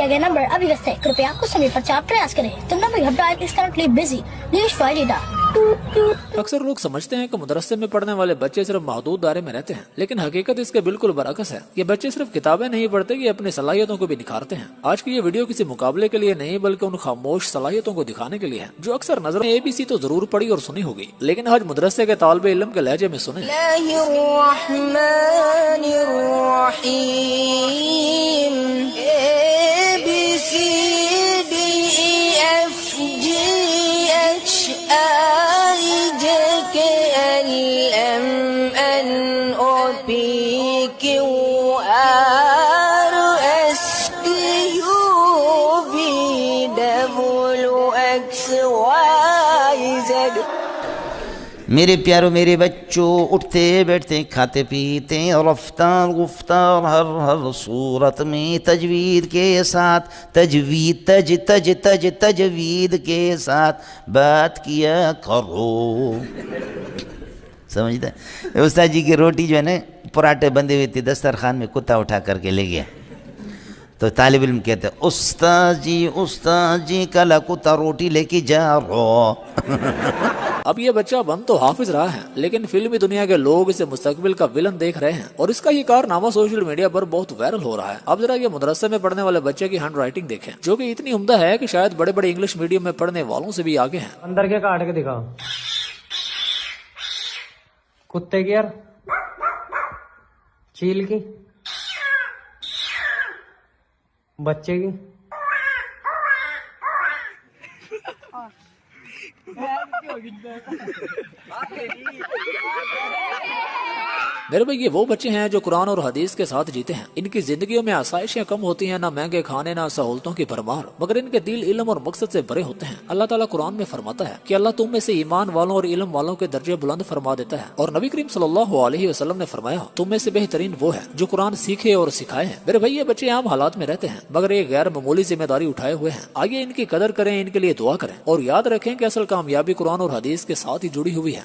किया गया नंबर अभी व्यस्त है, कृपया कुछ समय पश्चात प्रयास करें। The number you have dialed is currently busy. Please try later. अक्सर लोग समझते हैं कि मदरसे में पढ़ने वाले बच्चे सिर्फ महदूद दायरे में रहते हैं, लेकिन हकीकत इसके बिल्कुल बरअक्स है। ये बच्चे सिर्फ किताबें नहीं पढ़ते, ये अपनी सलाहियतों को भी निखारते हैं। आज की ये वीडियो किसी मुकाबले के लिए नहीं बल्कि उन खामोश सलाहियतों को दिखाने के लिए है जो अक्सर नजर में ABC तो जरूर पढ़ी और सुनी होगी, लेकिन आज मदरसे के तालिबे इल्म के लहजे में सुने। मेरे प्यारों मेरे बच्चों, उठते बैठते खाते पीते रफ्तार गुफ्तार हर सूरत में तजवीद के साथ तजवीद के साथ बात किया करो। समझते? उस्ताद जी की रोटी जो है ना, पराठे बंधे हुए थे, दस्तरखान में कुत्ता उठा करके ले गया, तो तालिब इल्म कहते हैं उस्ताद जी कल कुत्ता रोटी लेके जा रहा। अब ये बच्चा बन तो हाफिज रहा है, लेकिन फिल्मी दुनिया के लोग इसे मुस्तकबिल का विलन देख रहे हैं और इसका ये कारनामा सोशल मीडिया पर बहुत वायरल हो रहा है। अब जरा ये मदरसे में पढ़ने वाले बच्चे की हैंड राइटिंग देखें, जो कि इतनी उम्दा है कि शायद बड़े बड़े इंग्लिश मीडियम में पढ़ने वालों से भी आगे हैं। अंदर के काट के दिखाओ, कुत्ते की यार, चील की, बच्चे की, मेरे भाई ये वो बच्चे हैं जो कुरान और हदीस के साथ जीते हैं। इनकी जिंदगियों में आसाइशें कम होती हैं, ना महंगे खाने ना सहूलतों की भरमार, मगर इनके दिल इल्म और मकसद से भरे होते हैं। अल्लाह ताला कुरान में फरमाता है कि अल्लाह तुम में से ईमान वालों और इल्म वालों के दर्जे बुलंद फरमा देता है, और नबी करीम सल्लल्लाहु अलैहि वसल्लम ने फरमाया तुम में से बेहतरीन वो है जो कुरान सीखे और सिखाए हैं। मेरे भाई ये बच्चे आम हालात में रहते हैं, मगर एक गैर मामूली जिम्मेदारी उठाए हुए हैं। आइए इनकी कदर करें, इनके लिए दुआ करें और याद रखें कि असल कामयाबी कुरान और हदीस के साथ ही जुड़ी हुई है।